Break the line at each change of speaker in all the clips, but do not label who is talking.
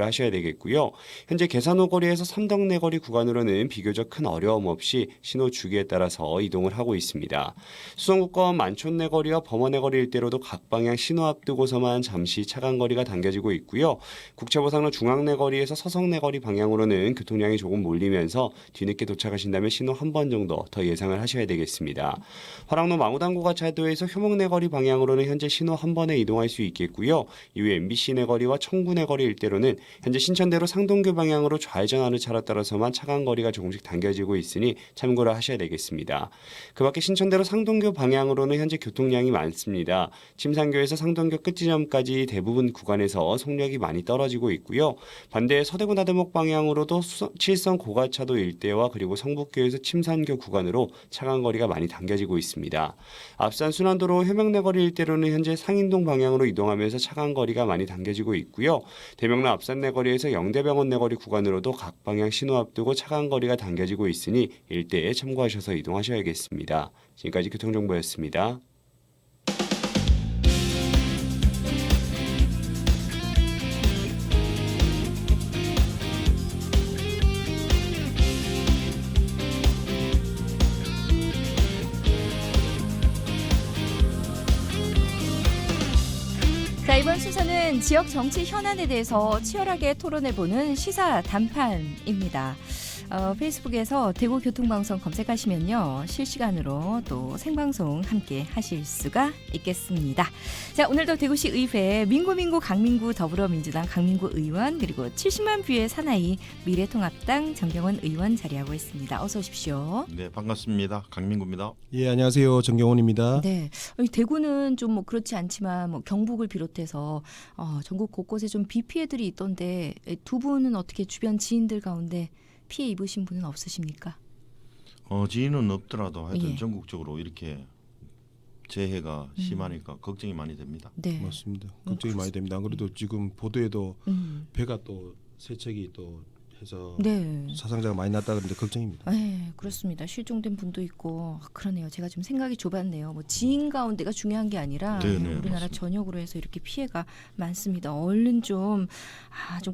하셔야 되겠고요. 현재 계산호 거리에서 삼덕 내거리 구간으로는 비교적 큰 어려움 없이 신호 주기에 따라서 이동을 하고 있습니다. 수성구권 만촌 내거리와 범원 내거리 일대로도 각 방향 신호 앞두고서만 잠시 차간 거리가 당겨지고 있고요. 국채보상로 중앙 내거리에서 서성 내거리 방향으로는 교통량이 조금 몰리면서 뒤늦게 도착하신다면 신호 한 번 정도 더 예상을 하셔야 되겠습니다. 화랑로 망우당고가 차도에서 효목 내거리 방향으로는 현재 신호 한 번에 이동할 수 있겠고요. 이후 MBC 내거리와 청구 내거리 일대로는 현재 신천대로 상동교 방향으로 좌회전하는 차로 따라서만 차간 거리가 조금씩 당겨지고 있으니 참고를 하셔야 되겠습니다. 그 밖에 신천대로 상동교 방향으로는 현재 교통량이 많습니다. 침산교에서 상동교 끝지점까지 대부분 구간에서 속력이 많이 떨어지고 있고요. 반대 서대구 나들목 방향으로도 칠성 고가차도 일대와 그리고 성북교에서 침산교 구간으로 차간 거리가 많이 당겨지고 있습니다. 앞산 순환도로 효명내거리 일대로는 현재 상인동 방향으로 이동하면서 차간 거리가 많이 당겨지고 있고요. 대명로 앞산 내거리에서 영대병원 내거리 구간으로도 각 방향 신호 앞두고 차간 거리가 당겨지고 있으니 일대에 참고하셔서 이동하셔야겠습니다. 지금까지 교통정보였습니다.
자, 이번 순서는 지역 정치 현안에 대해서 치열하게 토론해보는 시사 단판입니다. 페이스북에서 대구교통방송 검색하시면요, 실시간으로 또 생방송 함께 하실 수가 있겠습니다. 자, 오늘도 대구시 의회 민구 강민구 더불어민주당 강민구 의원, 그리고 70만 뷰의 사나이 미래통합당 정경원 의원 자리하고 있습니다. 어서 오십시오.
네, 반갑습니다. 강민구입니다.
예, 안녕하세요. 정경원입니다.
네, 대구는 좀 뭐 그렇지 않지만 뭐 경북을 비롯해서 전국 곳곳에 좀 비 피해들이 있던데, 두 분은 어떻게 주변 지인들 가운데 피해 입으신 분은 없으십니까?
지인은 없더라도 하여튼
예.
전국적으로 이렇게 재해가 심하니까 걱정이 많이 됩니다.
네,
맞습니다. 걱정이 많이 됩니다. 안 그래도 지금 보도에도 배가 또 세척이 또 해서
네.
사상자가 많이 났다 그러는데 걱정입니다.
네, 그렇습니다. 실종된 분도 있고. 그러네요. 제가 좀 생각이 좁았네요. 뭐 지인 가운데가 중요한 게 아니라
네,
우리나라
맞습니다.
전역으로 해서 이렇게 피해가 많습니다. 얼른 좀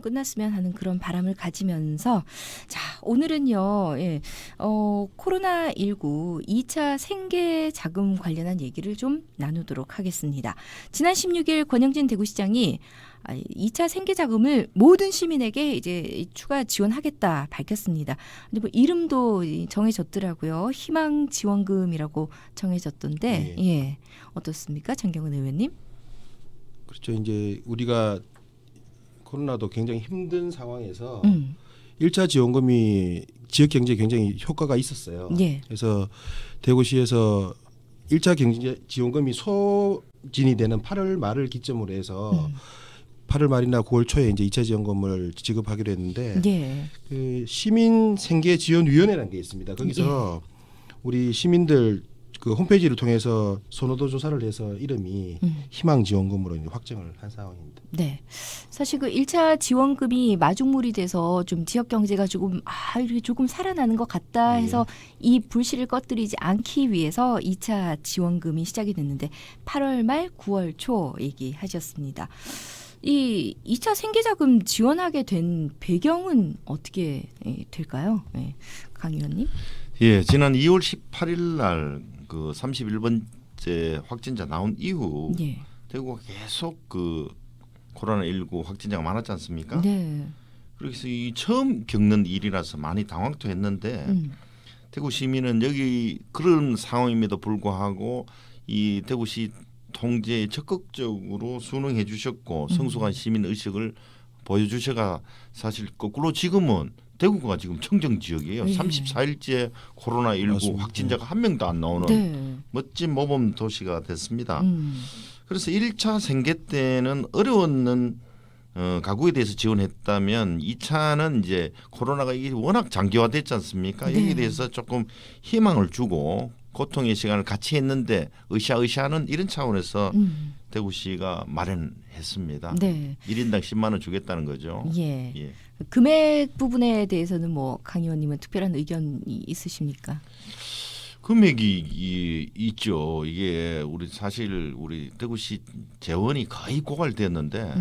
끝났으면 하는 그런 바람을 가지면서, 자, 오늘은요, 코로나19 2차 생계 자금 관련한 얘기를 좀 나누도록 하겠습니다. 지난 16일 권영진 대구시장이 2차 생계자금을 모든 시민에게 이제 추가 지원하겠다 밝혔습니다. 근데 뭐 이름도 정해졌더라고요. 희망지원금이라고 정해졌던데, 예, 어떻습니까, 장경은 의원님?
그렇죠. 이제 우리가 코로나도 굉장히 힘든 상황에서 1차 지원금이 지역 경제에 굉장히 효과가 있었어요.
예.
그래서 대구시에서 1차 경제 지원금이 소진이 되는 8월 말을 기점으로 해서 8월 말이나 9월 초에 이제 2차 지원금을 지급하기로 했는데,
예.
그 시민 생계 지원 위원회라는 게 있습니다. 거기서 우리 시민들 그 홈페이지를 통해서 선호도 조사를 해서 이름이 희망 지원금으로 이제 확정을 한 상황입니다.
네. 사실 그 1차 지원금이 마중물이 돼서 좀 지역 경제가 조금 이렇게 조금 살아나는 것 같다 해서 이 불씨를 꺼뜨리지 않기 위해서 2차 지원금이 시작이 됐는데 8월 말 9월 초 얘기하셨습니다. 이 2차 생계자금 지원하게 된 배경은 어떻게 될까요? 네. 강 의원님?
예, 지난 2월 18일 날 그 31번째 확진자 나온 이후
예.
대구가 계속 그 코로나19 확진자가 많았지 않습니까?
네.
그래서 이 처음 겪는 일이라서 많이 당황도 했는데 대구 시민은 여기 그런 상황임에도 불구하고 이 대구시 통제에 적극적으로 순응해 주셨고 성숙한 시민 의식을 보여주셔가 사실 거꾸로 지금은 대구가 지금 청정 지역이에요.
예.
34일째 코로나19
맞습니다.
확진자가 한 명도 안 나오는
네.
멋진 모범 도시가 됐습니다. 그래서 1차 생계 때는 어려웠는 가구에 대해서 지원했다면 2차는 이제 코로나가 이게 워낙 장기화됐지 않습니까?
네.
여기에 대해서 조금 희망을 주고 고통의 시간을 같이 했는데 으쌰으쌰하는 이런 차원에서 대구시가 마련했습니다.
네.
1인당 10만 원 주겠다는 거죠.
예.
예.
금액 부분에 대해서는 뭐 강 의원님은 특별한 의견이 있으십니까?
금액이 있죠. 이게 우리 사실 우리 대구시 재원이 거의 고갈됐는데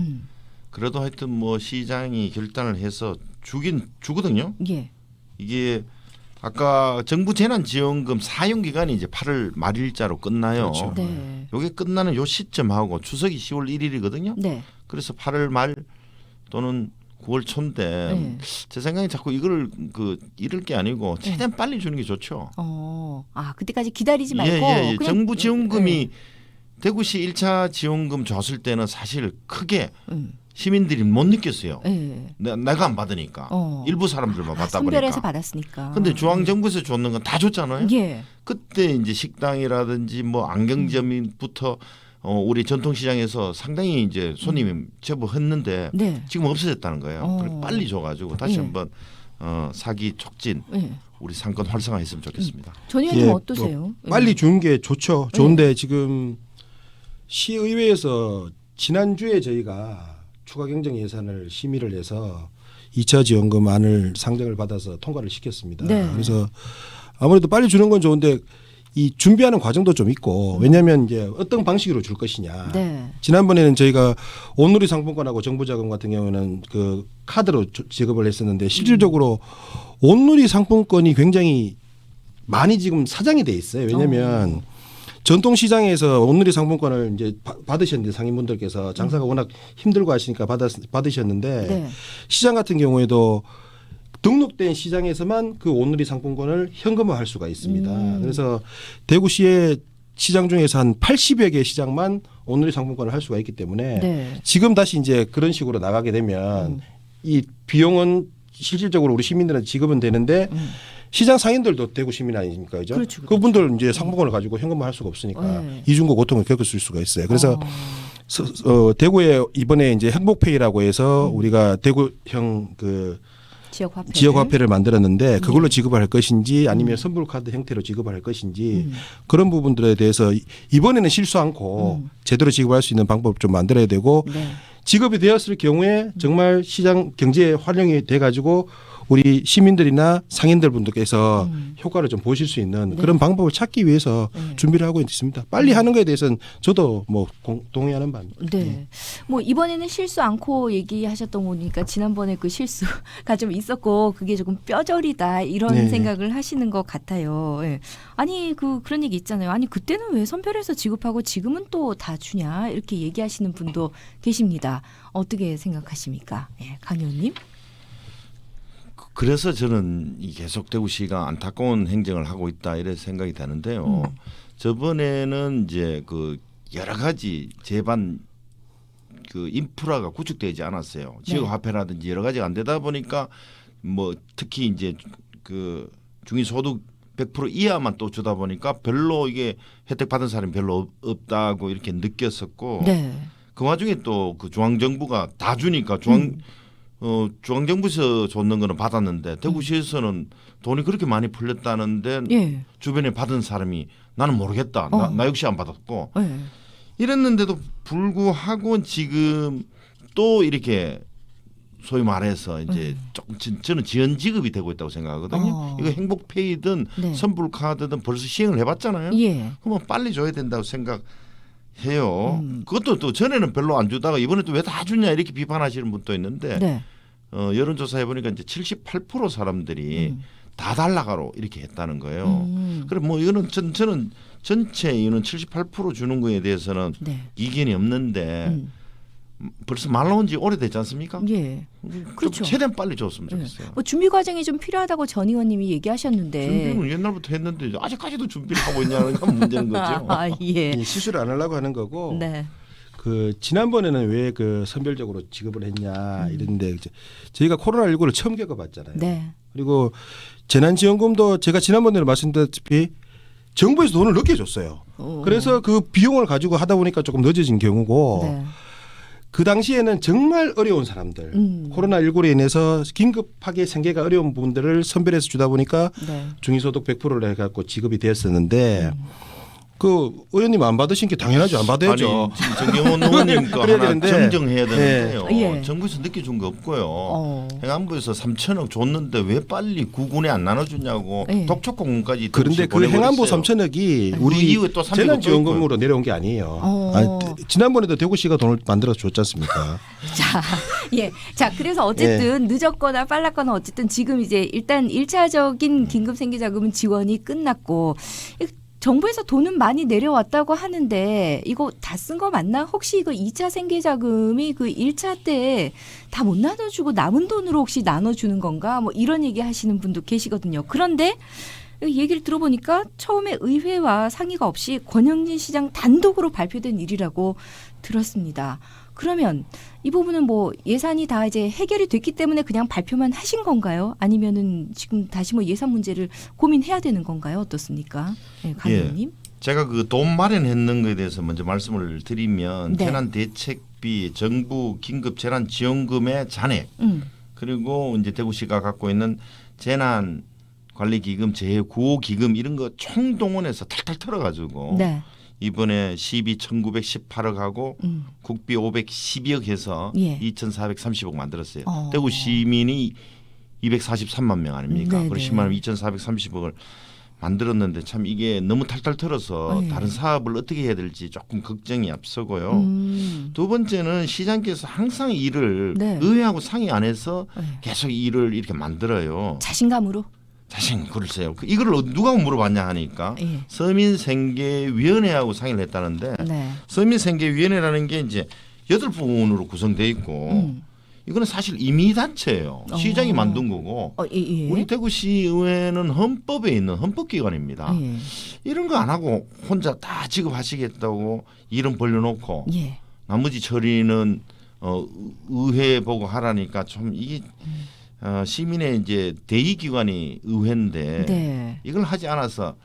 그래도 하여튼 뭐 시장이 결단을 해서 주거든요.
예.
이게 아까 정부 재난지원금 사용 기간이 이제 8월 말일자로 끝나요.
그렇죠.
네.
요게 끝나는 요 시점하고 추석이 10월 1일이거든요.
네.
그래서 8월 말 또는 9월 초인데
네.
제 생각에 자꾸 이걸 잃을 게 아니고 최대한 빨리 주는 게 좋죠.
그때까지 기다리지 말고
예.
그냥
정부 지원금이 대구시 1차 지원금 줬을 때는 사실 크게 시민들이 못 느꼈어요.
예.
내가 안 받으니까 일부 사람들만 받다
선별해서
보니까.
받았으니까.
근데 중앙정부에서 줬는 건 다 줬잖아요.
예.
그때 이제 식당이라든지 뭐 안경점부터 우리 전통시장에서 상당히 이제 손님이 제법 했는데
네.
지금 없어졌다는 거예요. 그래서 빨리 줘가지고 다시
예.
한번 사기 촉진
예.
우리 상권 활성화했으면 좋겠습니다.
전 의원님
예,
어떠세요?
빨리 주는 게 좋죠. 좋은데 지금 시의회에서 지난주에 저희가 추가 경정 예산을 심의를 해서 2차 지원금안을 상정을 받아서 통과를 시켰습니다.
네.
그래서 아무래도 빨리 주는 건 좋은데 이 준비하는 과정도 좀 있고 왜냐하면 이제 어떤 방식으로 줄 것이냐.
네.
지난번에는 저희가 온누리 상품권하고 정부자금 같은 경우는 그 카드로 지급을 했었는데 실질적으로 온누리 상품권이 굉장히 많이 지금 사장이 돼 있어요. 왜냐하면 전통시장에서 온누리 상품권을 이제 받으셨는데 상인분들께서 장사가 워낙 힘들고 하시니까 받으셨는데
네.
시장 같은 경우에도 등록된 시장에서만 그 온누리 상품권을 현금화할 수가 있습니다. 그래서 대구시의 시장 중에서 한 80여 개 시장만 온누리 상품권을 할 수가 있기 때문에
네.
지금 다시 이제 그런 식으로 나가게 되면 이 비용은 실질적으로 우리 시민들은 지급은 되는데 시장 상인들도 대구 시민 아닙니까, 그죠?
그렇죠, 그렇죠.
그분들 이제 상품권을 가지고 현금화할 수가 없으니까
네.
이중고 고통을 겪을 수가 있어요. 그래서 대구에 이번에 이제 행복페이라고 해서 우리가 대구형 그 지역 화폐를 만들었는데 그걸로 지급을 할 것인지 아니면 선불 카드 형태로 지급을 할 것인지 그런 부분들에 대해서 이번에는 실수 않고 제대로 지급할 수 있는 방법을 좀 만들어야 되고
네.
지급이 되었을 경우에 정말 시장 경제에 활용이 돼 가지고 우리 시민들이나 상인들 분들께서 효과를 좀 보실 수 있는 그런 방법을 찾기 위해서 준비를 하고 있습니다. 빨리 하는 거에 대해서는 저도 뭐 동의하는 바입니다.
네. 뭐 이번에는 실수 않고 얘기하셨던 거 보니까 지난번에 그 실수가 좀 있었고 그게 조금 뼈저리다 이런
네.
생각을 하시는 것 같아요. 예. 아니 그런 얘기 있잖아요. 아니 그때는 왜 선별해서 지급하고 지금은 또 다 주냐 이렇게 얘기하시는 분도 계십니다. 어떻게 생각하십니까? 예, 강 의원님?
그래서 저는 이 계속 대구시가 안타까운 행정을 하고 있다 이런 생각이 되는데요. 저번에는 이제 그 여러 가지 제반 그 인프라가 구축되지 않았어요. 지역 화폐라든지 여러 가지가 안 되다 보니까 뭐 특히 이제 그 중위소득 100% 이하만 또 주다 보니까 별로 이게 혜택 받은 사람이 별로 없다고 이렇게 느꼈었고
네.
그 와중에 또 그 중앙정부가 다 주니까 중앙정부에서 줬는 거는 받았는데 대구시에서는 돈이 그렇게 많이 풀렸다는데
예.
주변에 받은 사람이 나는 모르겠다. 나 역시 안 받았고
예.
이랬는데도 불구하고 지금 또 이렇게 소위 말해서 이제 조금 저는 지연 지급이 되고 있다고 생각하거든요. 이거 행복페이든
네.
선불카드든 벌써 시행을 해봤잖아요.
예.
그러면 빨리 줘야 된다고 생각해요. 그것도 또 전에는 별로 안 주다가 이번에 또 왜 다 주냐 이렇게 비판하시는 분도 있는데
네.
여론조사 해보니까 이제 78% 사람들이 다 달라가로 이렇게 했다는 거예요. 그래 뭐 이거는 저는 전체 이거는 78% 주는 거에 대해서는
네.
이견이 없는데 벌써 말 나온 지 오래됐지 않습니까?
예. 그렇죠.
좀 최대한 빨리 줬으면 좋겠어요.
뭐 준비 과정이 좀 필요하다고 전 의원님이 얘기하셨는데.
준비는 옛날부터 했는데 아직까지도 준비를 하고 있냐는 건 문제는 거죠.
예.
이 실수를 안 하려고 하는 거고
네.
그 지난번에는 왜 그 선별적으로 지급을 했냐 이랬는데 이제 저희가 코로나19를 처음 겪어봤잖아요.
네.
그리고 재난지원금도 제가 지난번에 말씀드렸다시피 정부에서 돈을 늦게 줬어요. 그래서 그 비용을 가지고 하다 보니까 조금 늦어진 경우고
네.
그 당시에는 정말 어려운 사람들 코로나19로 인해서 긴급하게 생계가 어려운 분들을 선별해서 주다 보니까
네.
중위소득 100%를 해갖고 지급이 되었었는데 그 의원님 안 받으신 게 당연하죠. 안 받아야죠.
아니 지금 정경원 의원님 거
그래야
하나
되는데.
정정해야 되는데요.
예.
정부에서 느껴준 거 없고요. 행안부에서 3천억 줬는데 왜 빨리 구군에 안 나눠주냐고
예.
독촉공문까지
그런데 그 행안부 3천억이 우리
그 이후에 또 300억
재난지원금으로 내려온 게 아니에요. 지난번에도 대구시가 돈을 만들어서 줬지 않습니까?
자, 예. 자, 그래서 어쨌든 늦었거나 빨랐거나 어쨌든 지금 이제 일단 1차적인 긴급 생계자금은 지원이 끝났고 정부에서 돈은 많이 내려왔다고 하는데 이거 다 쓴 거 맞나? 혹시 이거 2차 생계자금이 그 1차 때 다 못 나눠주고 남은 돈으로 혹시 나눠주는 건가? 뭐 이런 얘기 하시는 분도 계시거든요. 그런데 얘기를 들어보니까 처음에 의회와 상의가 없이 권영진 시장 단독으로 발표된 일이라고 들었습니다. 그러면 이 부분은 뭐 예산이 다 이제 해결이 됐기 때문에 그냥 발표만 하신 건가요? 아니면은 지금 다시 뭐 예산 문제를 고민해야 되는 건가요? 어떻습니까? 네, 강 의원님.
제가 그 돈 마련했는 것에 대해서 먼저 말씀을 드리면
네.
재난대책비, 정부 긴급 재난지원금의 잔액 그리고 이제 대구시가 갖고 있는 재난관리기금, 재구호기금 이런 거 총동원해서 탈탈 털어가지고
네.
이번에 시비 1918억하고 국비 512억 해서
예.
2430억 만들었어요. 대구 시민이 243만 명 아닙니까?
네네.
그리고 10만 2430억을 만들었는데 참 이게 너무 탈탈 털어서
네.
다른 사업을 어떻게 해야 될지 조금 걱정이 앞서고요. 두 번째는 시장께서 항상 일을
네.
의회하고 상의 안 해서
네.
계속 일을 이렇게 만들어요.
자신감으로.
자신 글쎄요. 이걸 누가 물어봤냐 하니까
예.
서민생계위원회하고 상의를 했다는데
네.
서민생계위원회라는 게 이제 8분으로 구성돼 있고 이거는 사실 임의단체예요. 시장이 만든 거고
예.
우리 대구시의회는 헌법에 있는 헌법기관입니다.
예.
이런 거 안 하고 혼자 다 지급하시겠다고 이름 벌려놓고
예.
나머지 처리는 의회 보고 하라니까 좀 이게 시민의 이제 대의기관이 의회인데
네.
이걸 하지 않아서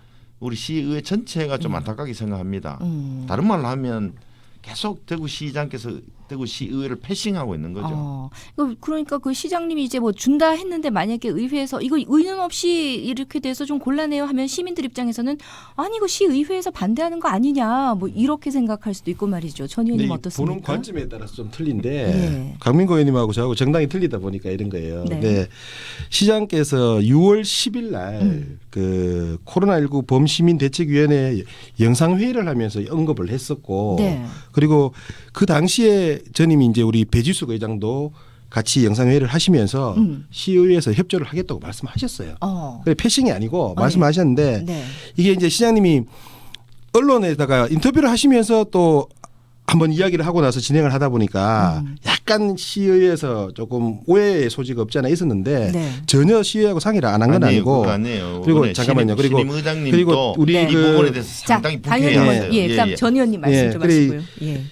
우리 시의회 전체가 좀 안타깝게 생각합니다. 다른 말로 하면 계속 대구시장께서 대구시의회를 패싱하고 있는 거죠.
그러니까 그 시장님이 이제 뭐 준다 했는데 만약에 의회에서 이거 의논 없이 이렇게 돼서 좀 곤란해요 하면 시민들 입장에서는 아니 이거 시의회에서 반대하는 거 아니냐 뭐 이렇게 생각할 수도 있고 말이죠. 전 의원님 어떻습니까?
보는 관점에 따라서 좀 틀린데
예.
강민구 의원님하고 저하고 정당이 틀리다 보니까 이런 거예요.
네.
네. 시장께서 6월 10일 날 그 코로나19 범시민대책위원회 영상회의를 하면서 언급을 했었고
네.
그리고 그 당시에 전임이 이제 우리 배지수 의장도 같이 영상회의를 하시면서 시의회에서 협조를 하겠다고 말씀하셨어요. 그래 패싱이 아니고 말씀하셨는데
네.
이게 이제 시장님이 언론에다가 인터뷰를 하시면서 또 한번 이야기를 하고 나서 진행을 하다 보니까 약간 시의회에서 조금 오해의 소지가 없지 않아 있었는데
네.
전혀 시의회하고 상의를 안 한 건 아니고
그거 아니에요.
그리고 잠깐만요. 그리고
의장님도
우리
네.
이 부분에 대해서 상당히 불쾌해하세요.
예, 그다음 전 의원님 말씀 좀
그래.
하시고요. 예.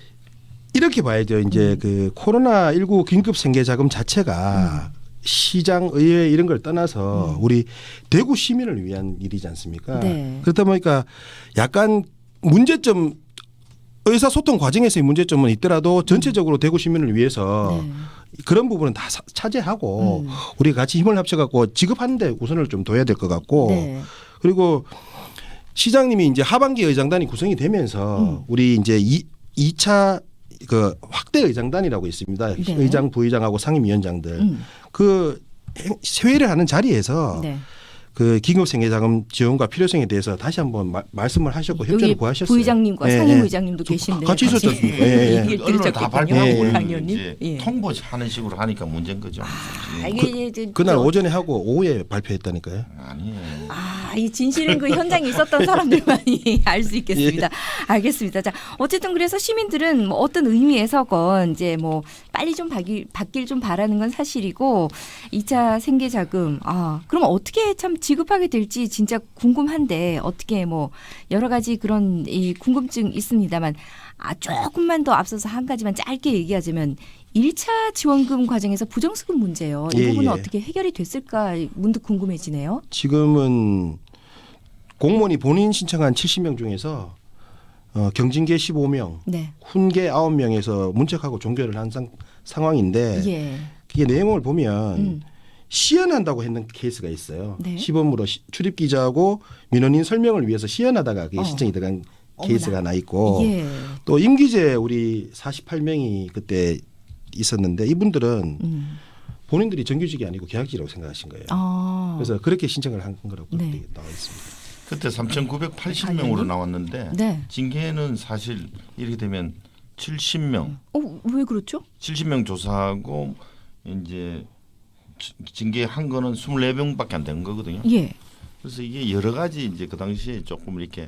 이렇게 봐야죠. 이제 그 코로나19 긴급 생계자금 자체가 시장, 의회 이런 걸 떠나서 우리 대구 시민을 위한 일이지 않습니까?
네.
그렇다 보니까 약간 문제점 의사소통 과정에서의 문제점은 있더라도 전체적으로 대구 시민을 위해서
네.
그런 부분은 다 차지하고 우리 같이 힘을 합쳐갖고 지급하는 데 우선을 좀 둬야 될 것 같고
네.
그리고 시장님이 이제 하반기 의장단이 구성이 되면서 우리 이제 2차 그 확대 의장단이라고 있습니다.
네.
의장, 부의장하고 상임위원장들 그 회의를 하는 자리에서
네.
그 긴급생계자금 지원과 필요성에 대해서 다시 한번 말씀을 하셨고 협조를
여기
구하셨어요.
부의장님과
예,
상임의장님도
좀
계신데
같이 있었지 않습니까? 예, 예.
얘기를
언론 다
들으셨겠군요.
발표하고
예, 예.
우리는
강 의원님.
이제
예.
통보하는 식으로 하니까 문제인 거죠.
이게 이제
그날
또-
오전에 하고 오후에 발표했다니까요.
아니에요.
이 진실은 그 현장에 있었던 사람들만이 알 수 있겠습니다. 알겠습니다. 자, 어쨌든 그래서 시민들은 뭐 어떤 의미에서건 이제 뭐 빨리 좀 받길 좀 바라는 건 사실이고 2차 생계자금 그럼 어떻게 참 지급하게 될지 진짜 궁금한데 어떻게 뭐 여러 가지 그런 이 궁금증 있습니다만 조금만 더 앞서서 한 가지만 짧게 얘기하자면 1차 지원금 과정에서 부정수급 문제요. 이
예,
부분은
예.
어떻게 해결이 됐을까 문득 궁금해지네요.
지금은 공무원이 본인 신청한 70명 중에서 경징계 15명,
네.
훈계 9명에서 문책하고 종결을 한 상황인데
예.
그게 내용을 보면 시연한다고 했는 케이스가 있어요.
네.
시범으로 출입 기자하고 민원인 설명을 위해서 시연하다가 그게
어.
신청이 들어간 케이스가 하나 있고
예.
또 임기제 우리 48명이 그때 있었는데 이분들은 본인들이 정규직이 아니고 계약직이라고 생각하신 거예요.
아.
그래서 그렇게 신청을 한 거라고
네.
그렇게 나와 있습니다.
그때 3,980명으로 나왔는데
네.
징계는 사실 이렇게 되면 70명,
왜 그렇죠?
70명 조사하고 이제 징계한 거는 24명밖에 안 되는 거거든요.
예.
그래서 이게 여러 가지 이제 그 당시에 조금 이렇게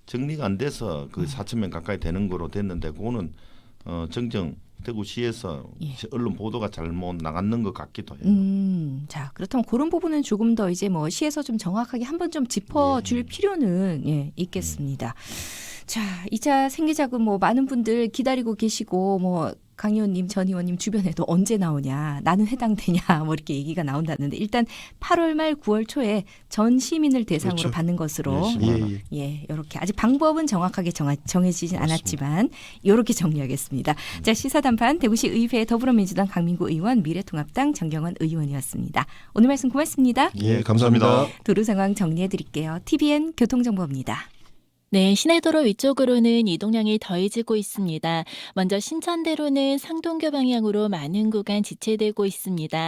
정리가 안 돼서 그 4,000명 가까이 되는 거로 됐는데 그거는 정정 대구시에서
예.
언론 보도가 잘못 나갔는 것 같기도 해요.
자, 그렇다면 그런 부분은 조금 더 이제 뭐 시에서 좀 정확하게 한번 좀 짚어줄 필요는 있겠습니다. 자, 2차 생계자금 뭐 많은 분들 기다리고 계시고 뭐 강 의원님, 전 의원님 주변에도 언제 나오냐, 나는 해당되냐, 뭐 이렇게 얘기가 나온다는데 일단 8월 말 9월 초에 전 시민을 대상으로
그렇죠.
받는 것으로
예.
이렇게 아직 방법은 정확하게 정해지진 않았지만 이렇게 정리하겠습니다. 자, 시사단판 대구시 의회 더불어민주당 강민구 의원, 미래통합당 정경원 의원이었습니다. 오늘 말씀 고맙습니다.
예, 감사합니다.
도로 상황 정리해 드릴게요. TVN 교통정보입니다.
네, 시내도로 위쪽으로는 이동량이 더해지고 있습니다. 먼저 신천대로는 상동교 방향으로 많은 구간 지체되고 있습니다.